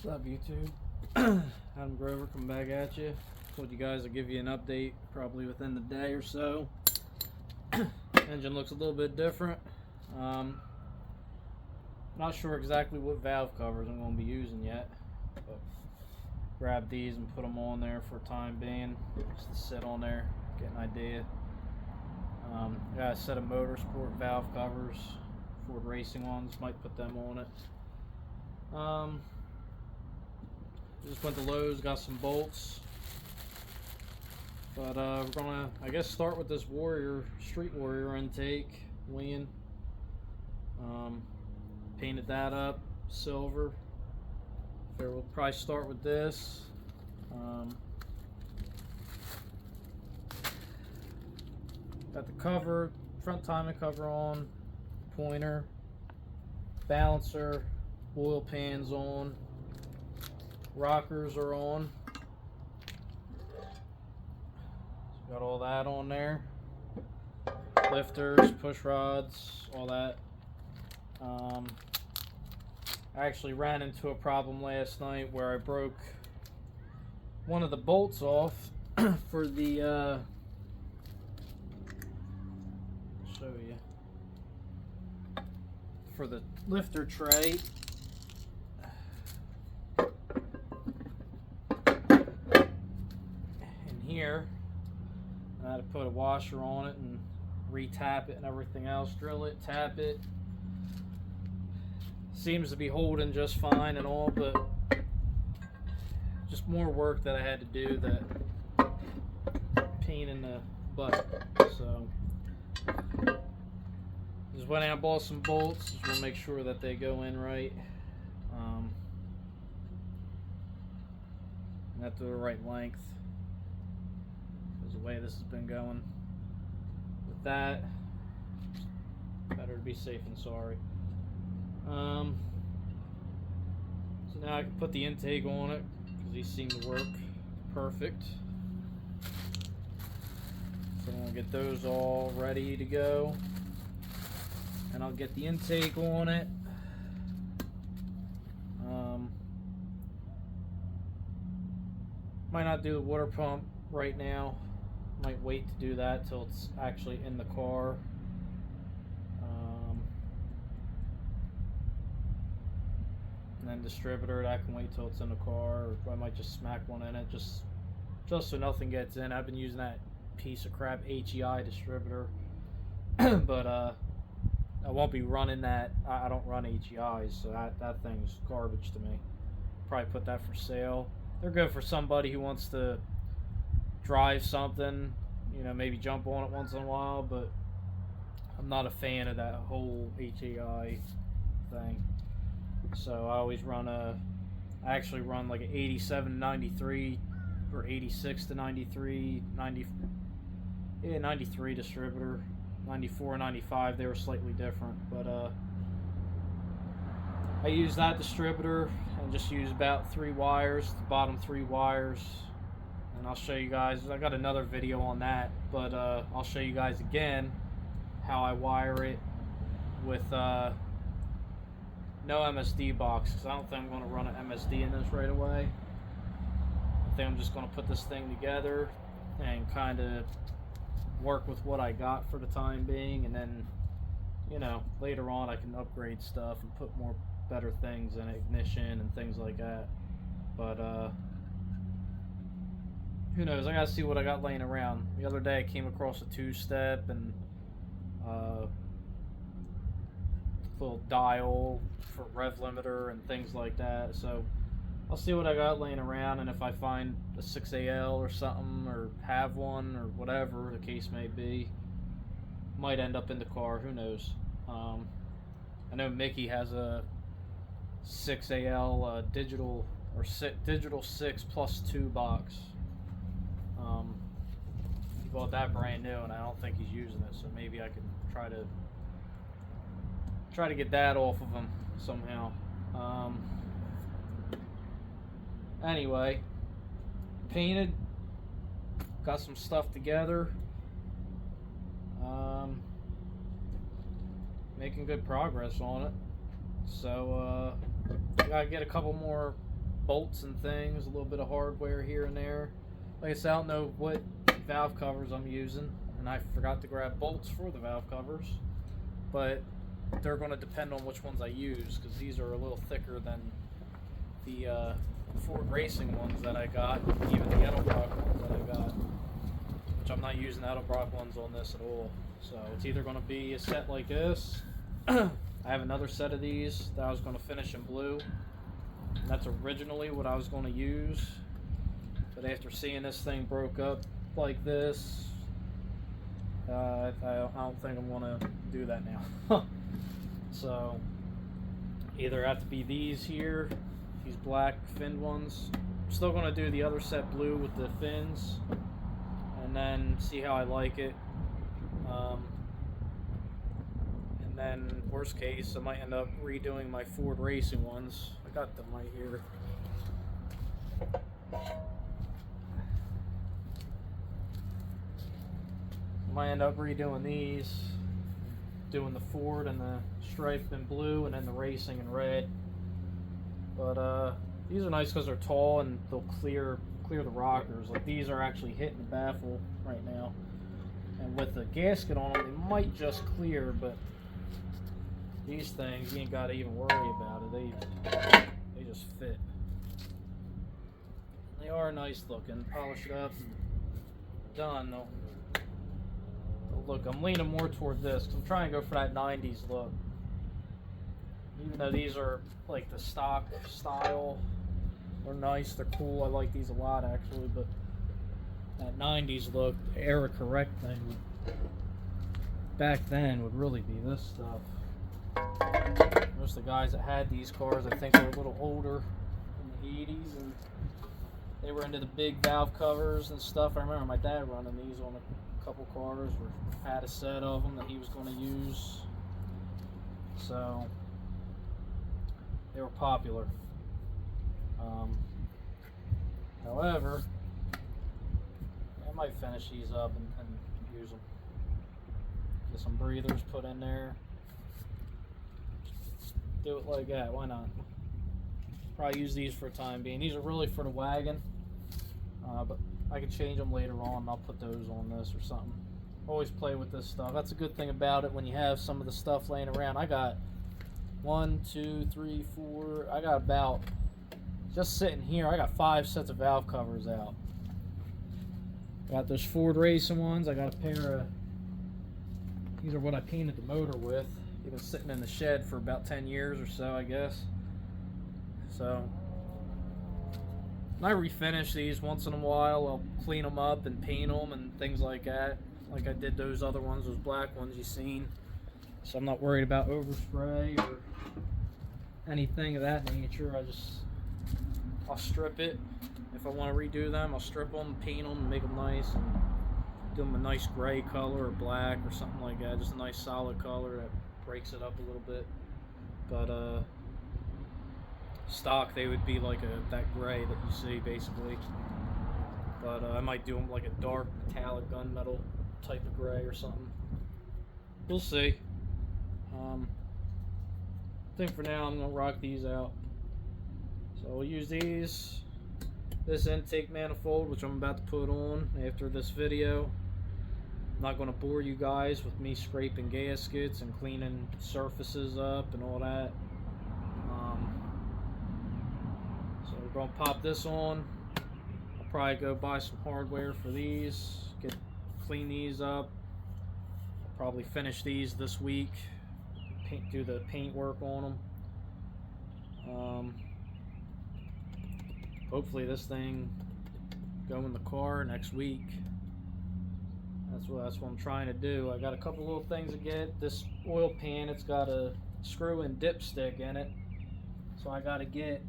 What's up, YouTube? Adam Grover coming back at you. Told you guys I'd give you an update probably within the day or so. Engine looks a little bit different. Not sure exactly what valve covers I'm going to be using yet, but grab these and put them on there for time being, just to sit on there, get an idea. Got a set of motorsport valve covers, Ford racing ones, might put them on it. Just went to Lowe's, got some bolts, but we're gonna, I guess, start with this Street Warrior intake wing. Painted that up silver. There, we'll probably start with this. Got the cover, front timing cover on, pointer, balancer, oil pans on, rockers are on. So got all that on there. Lifters, push rods, all that. I actually ran into a problem last night where I broke one of the bolts off for the show you, for the lifter tray. In here, I had to put a washer on it and re-tap it and everything else, drill it, tap it. Seems to be holding just fine and all, but just more work that I had to do, that pain in the butt. So just went out and bought some bolts. Just want to make sure that they go in right, and that they're the right length, because the way this has been going with that, better to be safe than sorry. So now I can put the intake on it, because these seem to work perfect. So I'm going to get those all ready to go, and I'll get the intake on it. Might not do the water pump right now. Might wait to do that till it's actually in the car. And then distributor, that can wait till it's in the car, or I might just smack one in it, just so nothing gets in. I've been using that piece of crap HEI distributor, but I won't be running that. I don't run HEIs, so that thing's garbage to me. Probably put that for sale. They're good for somebody who wants to drive something, you know, maybe jump on it once in a while, but I'm not a fan of that whole HEI thing. So I always run I actually run like an 87 93 or 86 to 93, 93 distributor. 94 and 95, they were slightly different, but I use that distributor and just use about 3 wires, the bottom 3 wires, and I'll show you guys. I got another video on that, but I'll show you guys again how I wire it with no MSD box, because I don't think I'm going to run an MSD in this right away. I think I'm just going to put this thing together and kind of work with what I got for the time being, and then, you know, later on I can upgrade stuff and put more better things in ignition and things like that. But who knows? I gotta see what I got laying around. The other day I came across a 2-step and little dial for rev limiter and things like that. So I'll see what I got laying around, and if I find a 6AL or something, or have one, or whatever the case may be, might end up in the car. Who knows? I know Mickey has a 6AL digital 6 plus 2 box. He bought that brand new, and I don't think he's using it. So maybe I can try to get that off of him somehow. Anyway, painted, got some stuff together, making good progress on it. So I gotta get a couple more bolts and things, a little bit of hardware here and there. Like I said, I don't know what valve covers I'm using, and I forgot to grab bolts for the valve covers, but they're going to depend on which ones I use, because these are a little thicker than the Ford Racing ones that I got, even the Edelbrock ones that I got, which I'm not using Edelbrock ones on this at all. So it's either going to be a set like this. I have another set of these that I was going to finish in blue, and that's originally what I was going to use, but after seeing this thing broke up like this, I don't think I'm going to do that now. So either have to be these here, these black finned ones. I'm still going to do the other set blue with the fins, and then see how I like it. And then worst case, I might end up redoing my Ford Racing ones. I got them right here. Might end up redoing these, doing the Ford and the stripe in blue, and then the Racing in red. But these are nice because they're tall and they'll clear the rockers. Like, these are actually hitting the baffle right now, and with the gasket on them, they might just clear. But these things, you ain't got to even worry about it. They just fit. They are nice looking. Polish it up and done though. Look, I'm leaning more toward this because I'm trying to go for that 90s look. Even though these are like the stock style, they're nice, they're cool. I like these a lot actually, but that 90s look, the era correct thing, back then would really be this stuff. Most of the guys that had these cars, I think, were a little older in the 80s, and they were into the big valve covers and stuff. I remember my dad running these on a couple cars, or had a set of them that he was going to use, so they were popular. However, I might finish these up and use them. Get some breathers put in there. Do it like that, why not? Probably use these for a time being. These are really for the wagon, but I can change them later on. I'll put those on this or something. Always play with this stuff. That's a good thing about it when you have some of the stuff laying around. I got 1, 2, 3, 4. I got about, just sitting here, I got 5 sets of valve covers out. Got those Ford Racing ones. I got a pair of, these are what I painted the motor with. They've been sitting in the shed for about 10 years or so, I guess. So I refinish these once in a while. I'll clean them up and paint them and things like that, like I did those other ones, those black ones you seen. So I'm not worried about overspray or anything of that nature. I'll strip it. If I want to redo them, I'll strip them, paint them, and make them nice, and do them a nice gray color or black or something like that. Just a nice solid color that breaks it up a little bit. But stock, they would be like that gray that you see basically. But I might do them like a dark metallic gunmetal type of gray or something. We'll see. I think for now I'm gonna rock these out. So we'll use this intake manifold, which I'm about to put on after this video. I'm not going to bore you guys with me scraping gaskets and cleaning surfaces up and all that. So we're going to pop this on. I'll probably go buy some hardware for these, clean these up. I'll probably finish these this week, do the paint work on them. Hopefully this thing go in the car next week. That's what I'm trying to do. I got a couple little things to get. This oil pan, it's got a screw-in dipstick in it, so I got to get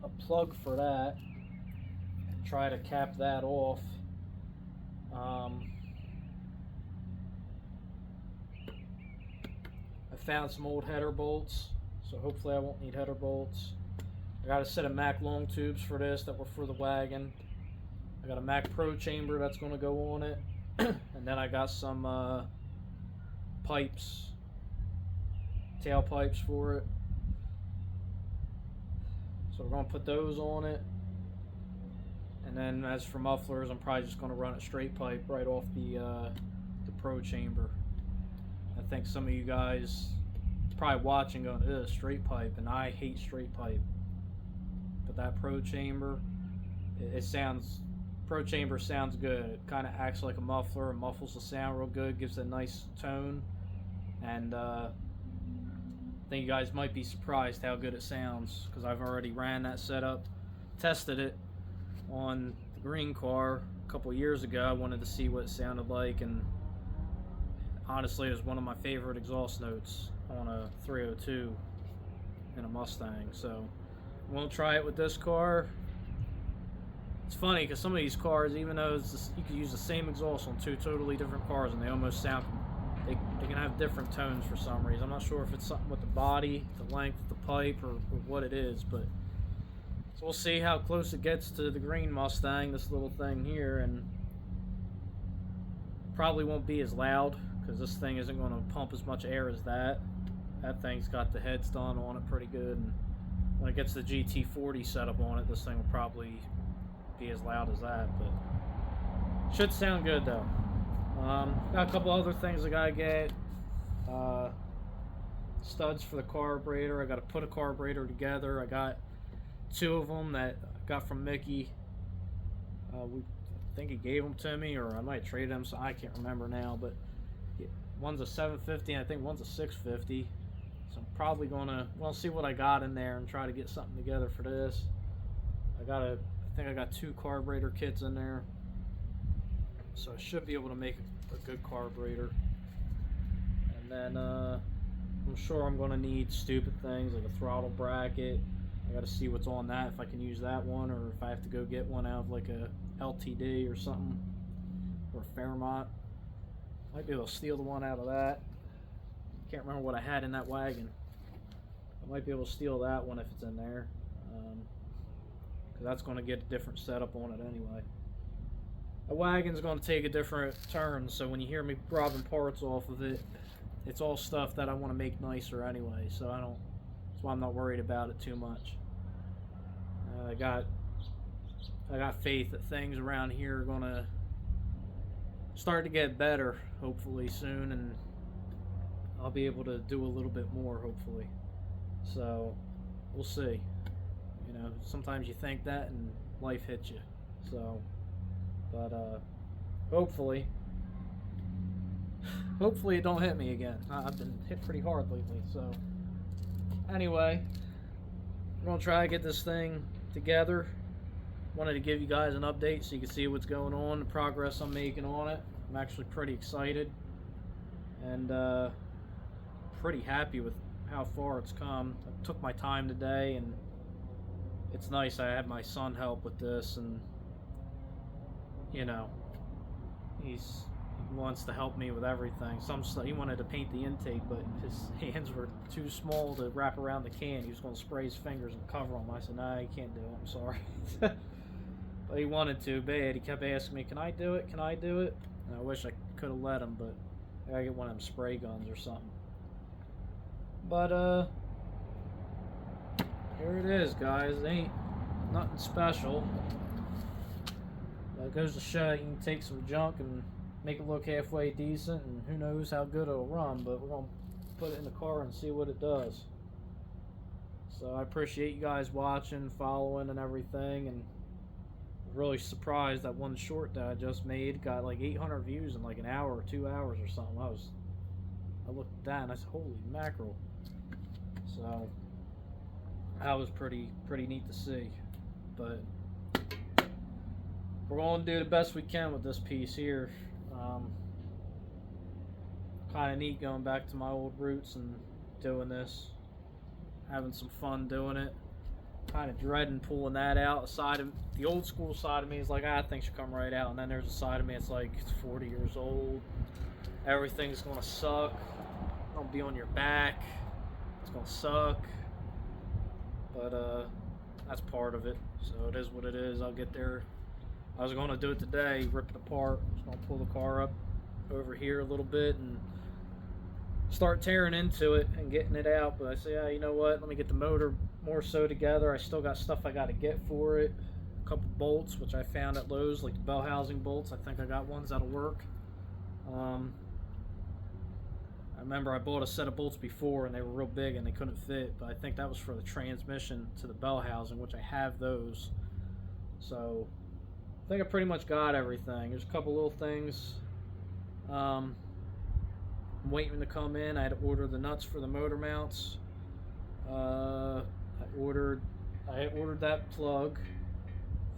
a plug for that and try to cap that off. I found some old header bolts, so hopefully I won't need header bolts. I got a set of Mac long tubes for this that were for the wagon. I got a Mac Pro chamber that's going to go on it. And then I got some pipes, tail pipes for it. So we're going to put those on it. And then as for mufflers, I'm probably just going to run a straight pipe right off the pro chamber. I think some of you guys probably watching going, ugh, straight pipe, and I hate straight pipe. But that pro chamber, it sounds, pro chamber sounds good. It kind of acts like a muffler, and muffles the sound real good, gives it a nice tone, and I think you guys might be surprised how good it sounds, because I've already ran that setup, tested it on the green car a couple years ago. I wanted to see what it sounded like, and honestly, it was one of my favorite exhaust notes on a 302 in a Mustang. So we'll try it with this car. It's funny because some of these cars, even though you could use the same exhaust on two totally different cars, and they almost sound, they can have different tones for some reason. I'm not sure if it's something with the body, the length of the pipe, or what it is, but so we'll see how close it gets to the green Mustang, this little thing here, and probably won't be as loud because this thing isn't going to pump as much air as that. That thing's got the heads done on it pretty good, and when it gets the GT40 setup on it, this thing will probably be as loud as that, but should sound good though. Got a couple other things I gotta get. Studs for the carburetor. I gotta put a carburetor together. I got two of them that I got from Mickey. I think he gave them to me, or I might trade them, so I can't remember now, but one's a 750 and I think one's a 650. So I'm probably gonna, well, see what I got in there and try to get something together for this. I think I got two carburetor kits in there, so I should be able to make a good carburetor. And then I'm sure I'm gonna need stupid things like a throttle bracket. I gotta see what's on that, if I can use that one, or if I have to go get one out of like a LTD or something, or a Fairmont. Might be able to steal the one out of that. Can't remember what I had in that wagon. I might be able to steal that one if it's in there, because that's going to get a different setup on it anyway. The wagon's going to take a different turn, so when you hear me robbing parts off of it, it's all stuff that I want to make nicer anyway, so that's why I'm not worried about it too much. I got faith that things around here are going to start to get better, hopefully soon, and I'll be able to do a little bit more, hopefully. So we'll see. You know, sometimes you think that and life hits you. So, but hopefully it don't hit me again. I've been hit pretty hard lately. So anyway, I'm gonna try to get this thing together. Wanted to give you guys an update so you can see what's going on, the progress I'm making on it. I'm actually pretty excited and pretty happy with how far it's come. I took my time today, and it's nice. I had my son help with this, and you know, he wants to help me with everything. He wanted to paint the intake, but his hands were too small to wrap around the can. He was going to spray his fingers and cover them. I said, nah, you can't do it. I'm sorry. But he wanted to bad. He kept asking me, can I do it? Can I do it? And I wish I could have let him, but I gotta get one of them spray guns or something. But here it is, guys. It ain't nothing special. But it goes to show you can take some junk and make it look halfway decent, and who knows how good it'll run, but we're gonna put it in the car and see what it does. So I appreciate you guys watching, following, and everything, and really surprised that one short that I just made got like 800 views in like an hour or 2 hours or something. I looked at that and I said, holy mackerel. So that was pretty neat to see. But we're going to do the best we can with this piece here. Kind of neat going back to my old roots and doing this, having some fun doing it. Kind of dreading pulling that out. The old school side of me is like, I think should come right out, and then there's a side of me it's like, it's 40 years old, everything's gonna suck, don't be on your back, it's gonna suck. But that's part of it, so it is what it is. I'll get there. I was going to do it today, rip it apart. I was going to pull the car up over here a little bit and start tearing into it and getting it out, but I say, you know what, let me get the motor more so together. I still got stuff I got to get for it, couple bolts, which I found at Lowe's, like the bell housing bolts. I think I got ones that'll work. I remember I bought a set of bolts before and they were real big and they couldn't fit, but I think that was for the transmission to the bell housing, which I have those. So I think I pretty much got everything. There's a couple little things I'm waiting to come in. I had to order the nuts for the motor mounts. I ordered that plug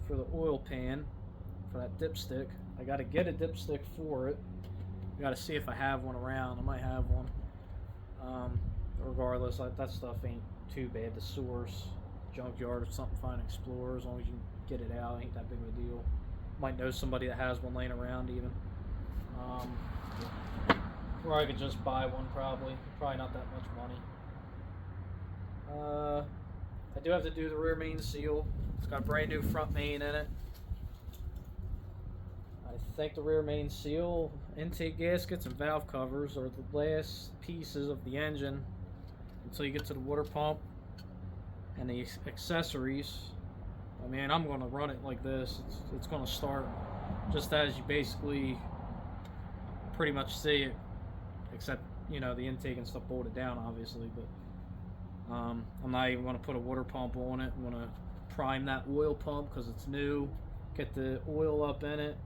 for the oil pan for that dipstick. I got to get a dipstick for it. I got to see if I have one around. I might have one. Regardless, that stuff ain't too bad. The source, junkyard or something, find Explorer, as long as you can get it out, ain't that big of a deal. Might know somebody that has one laying around even. Or I could just buy one probably not that much money. I do have to do the rear main seal. It's got a brand new front main in it. I think the rear main seal, intake gaskets, and valve covers are the last pieces of the engine until you get to the water pump and the accessories. I mean, I'm going to run it like this. It's going to start just as you basically pretty much see it, except, you know, the intake and stuff bolted down, obviously. But I'm not even going to put a water pump on it. I'm going to prime that oil pump because it's new. Get the oil up in it.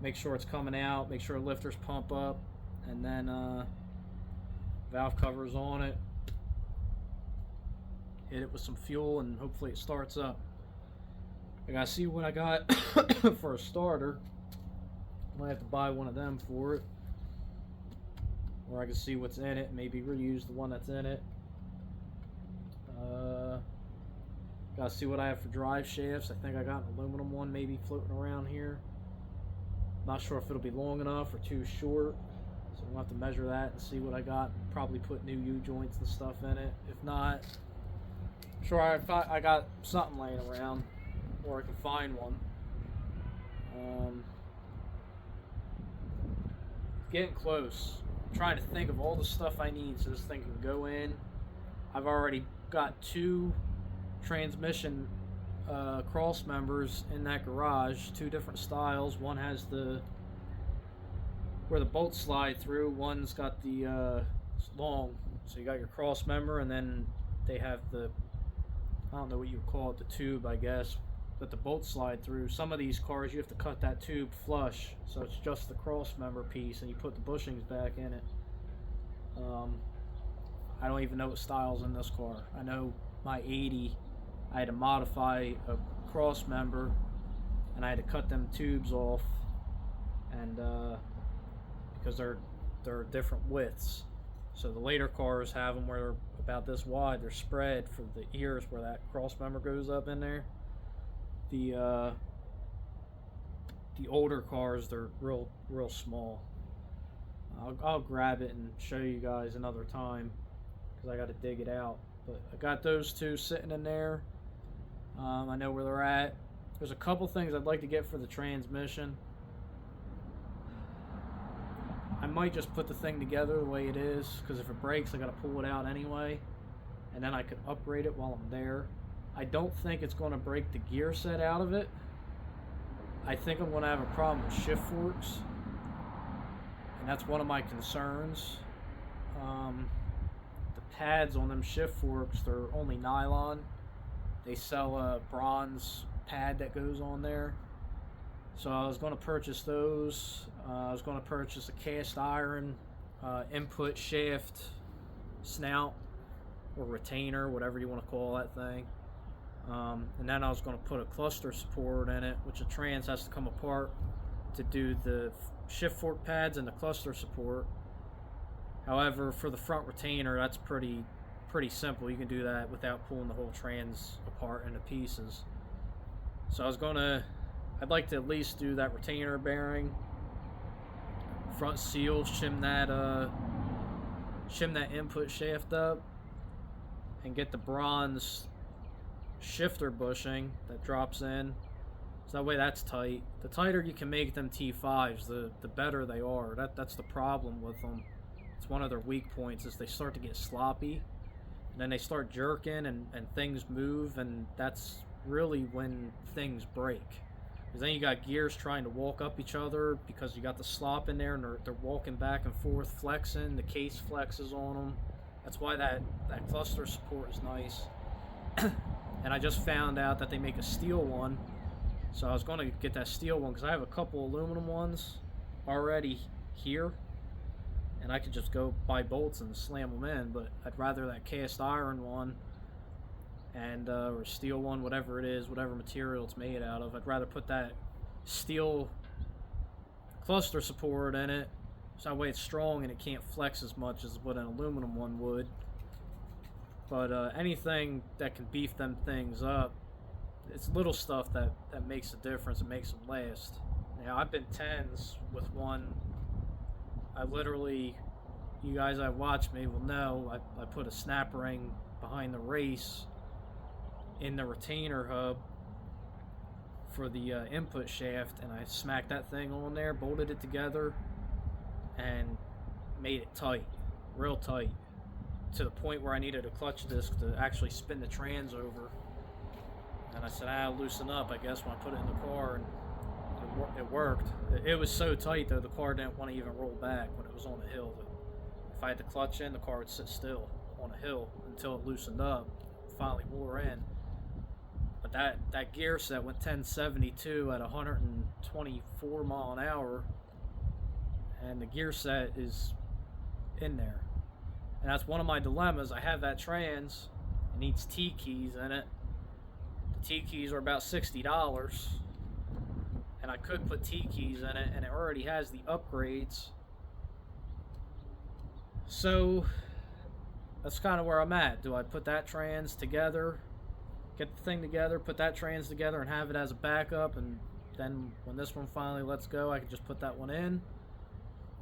Make sure it's coming out. Make sure lifters pump up. And then valve covers on it. Hit it with some fuel and hopefully it starts up. I gotta see what I got for a starter. Might have to buy one of them for it. Or I can see what's in it and maybe reuse the one that's in it. Gotta see what I have for drive shafts. I think I got an aluminum one maybe floating around here. Not sure if it'll be long enough or too short. So we'll have to measure that and see what I got. Probably put new U-joints and stuff in it. If not, I'm sure I got something laying around. Or I can find one. Getting close. I'm trying to think of all the stuff I need so this thing can go in. I've already got 2 transmission cross members in that garage, 2 different styles. One has where the bolts slide through. One's got the long. So you got your cross member, and then they have the, I don't know what you would call it, the tube, I guess, that the bolts slide through. Some of these cars you have to cut that tube flush, so it's just the cross member piece, and you put the bushings back in it. I don't even know what style's in this car. I know my 80, I had to modify a cross member, and I had to cut them tubes off, and because they're different widths. So the later cars have them where they're about this wide. They're spread for the ears where that cross member goes up in there. The older cars, they're real small. I'll grab it and show you guys another time because I got to dig it out. But I got those 2 sitting in there. I know where they're at. There's a couple things I'd like to get for the transmission. I might just put the thing together the way it is, because if it breaks I gotta pull it out anyway, and then I could upgrade it while I'm there. I don't think it's going to break the gear set out of it. I think I'm going to have a problem with shift forks, and that's one of my concerns. The pads on them shift forks, they're only nylon. They sell a bronze pad that goes on there. So I was going to purchase those. I was going to purchase a cast iron input shaft snout or retainer, whatever you want to call that thing. And then I was going to put a cluster support in it, which the trans has to come apart to do the shift fork pads and the cluster support. However, for the front retainer, that's pretty simple. You can do that without pulling the whole trans apart into pieces. So I'd like to at least do that retainer bearing, front seal, shim that input shaft up, and get the bronze shifter bushing that drops in, so that way that's tight. The tighter you can make them T5s, the better they are. That's the problem with them. It's one of their weak points, is they start to get sloppy, and then they start jerking and things move, and that's really when things break. Because then you got gears trying to walk up each other because you got the slop in there and they're walking back and forth, flexing. The case flexes on them. That's why that cluster support is nice. And I just found out that they make a steel one. So I was going to get that steel one because I have a couple aluminum ones already here. And I could just go buy bolts and slam them in. But I'd rather that cast iron one and or steel one, whatever it is, whatever material it's made out of. I'd rather put that steel cluster support in it, so that way it's strong and it can't flex as much as what an aluminum one would. But anything that can beef them things up, it's little stuff that makes a difference and makes them last. Now, I've been 10s with one. I literally, you guys that watch me will know, I put a snap ring behind the race in the retainer hub for the input shaft, and I smacked that thing on there, bolted it together, and made it tight, real tight, to the point where I needed a clutch disc to actually spin the trans over. And I said, loosen up, I guess, when I put it in the car, and it worked. It was so tight, though, the car didn't want to even roll back when it was on a hill. If I had the clutch in, the car would sit still on a hill until it loosened up, finally wore in. But that gear set went 1072 at 124 mile an hour, and the gear set is in there. And that's one of my dilemmas. I have that trans, it needs T-keys in it. The T-keys are about $60, and I could put T-keys in it, and it already has the upgrades. So that's kind of where I'm at. Do I put that trans together, get the thing together, put that trans together, and have it as a backup, and then when this one finally lets go, I can just put that one in?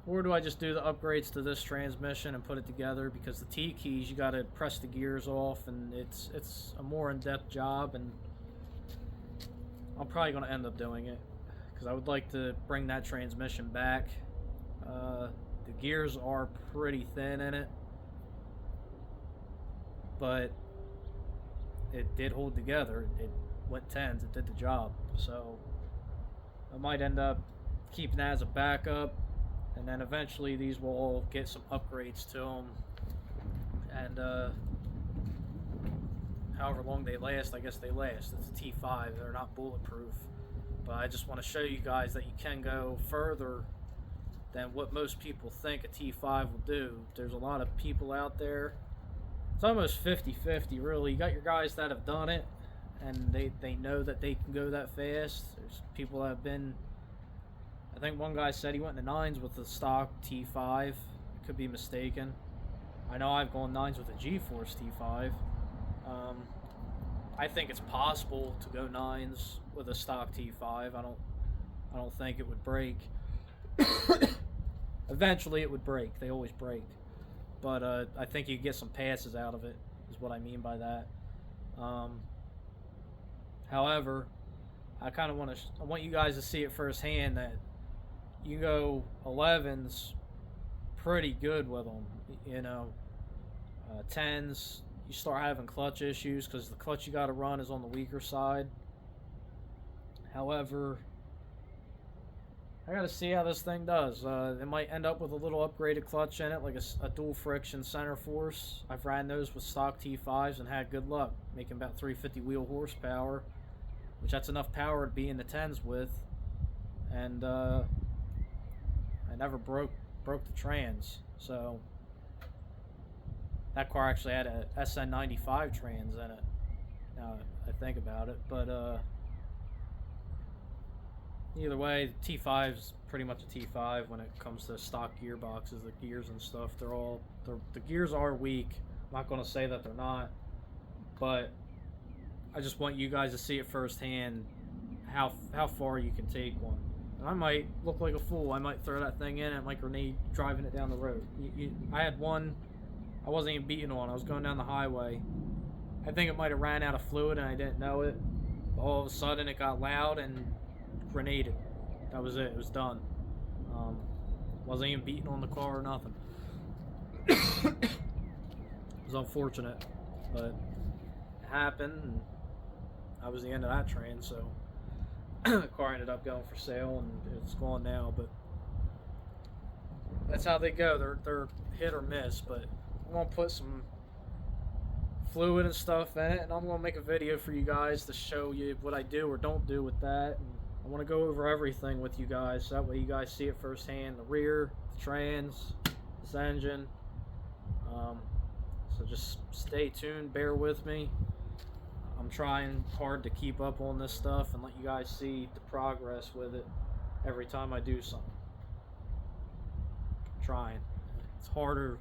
Or do I just do the upgrades to this transmission and put it together? Because the T-keys, you got to press the gears off, and it's a more in-depth job, and I'm probably going to end up doing it because I would like to bring that transmission back. The gears are pretty thin in it, but it did hold together. It went 10s, it did the job. So I might end up keeping that as a backup, and then eventually these will all get some upgrades to them, and however long they last, I guess they last. It's a T5, they're not bulletproof, but I just want to show you guys that you can go further than what most people think a T5 will do. There's a lot of people out there. It's almost 50-50, really. You got your guys that have done it, and they know that they can go that fast. There's people that have been, I think one guy said he went into 9s with the stock T5. I could be mistaken. I know I've gone 9s with a G-Force T5. I think it's possible to go 9s with a stock T5. I don't think it would break. Eventually it would break. They always break. But I think you get some passes out of it, is what I mean by that. However, I kind of want you guys to see it firsthand that you go 11s pretty good with them. You know, 10s, you start having clutch issues because the clutch you got to run is on the weaker side. However, I gotta see how this thing does. It might end up with a little upgraded clutch in it, like a dual friction center force. I've ran those with stock T5s and had good luck, making about 350 wheel horsepower, which that's enough power to be in the 10s with. And I never broke the trans. So that car actually had a SN95 trans in it. Now I think about it, but either way, the T5 is pretty much a T5 when it comes to stock gearboxes, the gears and stuff. The gears are weak. I'm not going to say that they're not, but I just want you guys to see it firsthand how far you can take one. And I might look like a fool. I might throw that thing in and might grenade driving it down the road. I had one, I wasn't even beating on. I was going down the highway. I think it might have ran out of fluid and I didn't know it. All of a sudden it got loud and grenaded. That was it. It was done. Wasn't even beating on the car or nothing. It was unfortunate, but it happened. And that was the end of that train. So the car ended up going for sale, and it's gone now. But that's how they go. They're hit or miss. But I'm gonna put some fluid and stuff in it, and I'm gonna make a video for you guys to show you what I do or don't do with that. And I want to go over everything with you guys, so that way you guys see it firsthand: the rear, the trans, this engine. So just stay tuned, bear with me. I'm trying hard to keep up on this stuff and let you guys see the progress with it every time I do something. I'm trying. It's harder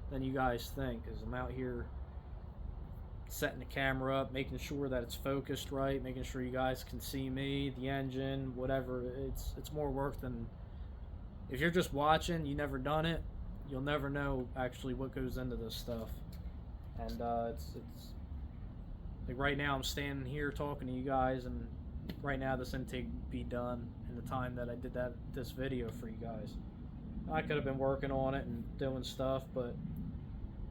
than you guys think, because I'm out here setting the camera up, making sure that it's focused right, making sure you guys can see me, the engine, whatever. It's more work than, if you're just watching, you never done it, you'll never know actually what goes into this stuff. And it's like right now I'm standing here talking to you guys, and right now this intake be done in the time that I did this video for you guys. I could have been working on it and doing stuff, but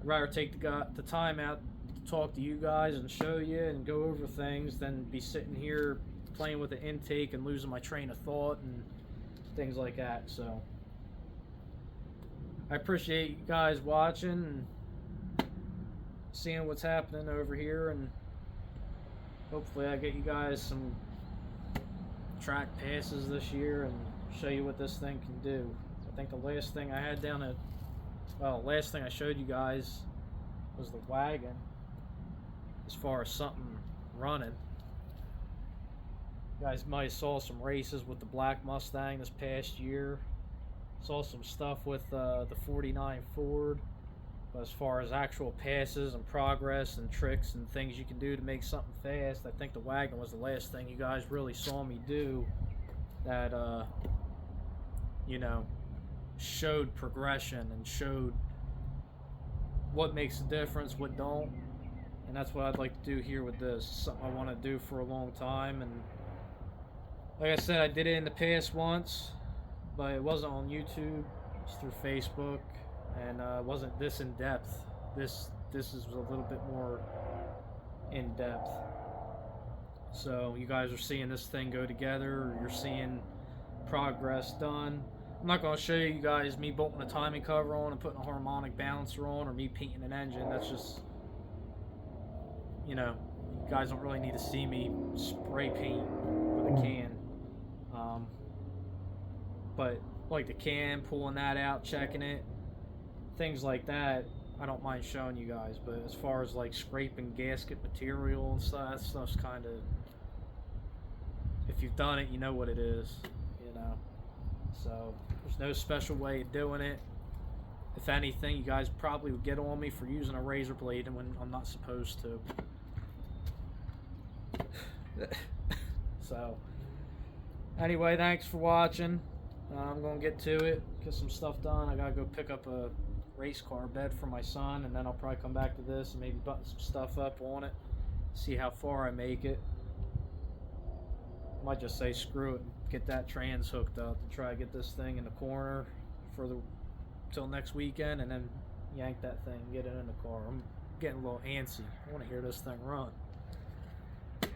I'd rather take the time out to talk to you guys and show you and go over things than be sitting here playing with the intake and losing my train of thought and things like that. So I appreciate you guys watching and seeing what's happening over here, and hopefully I get you guys some track passes this year and show you what this thing can do. I think the last thing I had down at, well, last thing I showed you guys was the wagon, as far as something running. You guys might have saw some races with the Black Mustang this past year. Saw some stuff with the 49 Ford. But as far as actual passes and progress and tricks and things you can do to make something fast, I think the wagon was the last thing you guys really saw me do that, you know, showed progression and showed what makes a difference, what don't. And that's what I'd like to do here with this. Something I want to do for a long time. And like I said, I did it in the past once, but it wasn't on YouTube. It's through Facebook. And it wasn't this in depth. This is a little bit more in depth. So you guys are seeing this thing go together, or you're seeing progress done. I'm not going to show you guys me bolting a timing cover on and putting a harmonic balancer on, or me painting an engine. That's just, you know, you guys don't really need to see me spray paint with a can. But like the can, pulling that out, checking it, things like that, I don't mind showing you guys. But as far as like scraping gasket material and stuff, that stuff's kind of, if you've done it, you know what it is, you know. So there's no special way of doing it. If anything, you guys probably would get on me for using a razor blade when I'm not supposed to. So anyway, thanks for watching. I'm gonna get to it, get some stuff done. I gotta go pick up a race car bed for my son, and then I'll probably come back to this and maybe button some stuff up on it, see how far I make it. I might just say screw it and get that trans hooked up and try to get this thing in the corner for till next weekend, and then yank that thing, get it in the car. I'm getting a little antsy. I want to hear this thing run.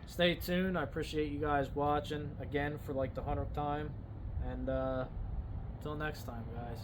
Stay tuned. I appreciate you guys watching again for like the 100th time, and till next time, guys.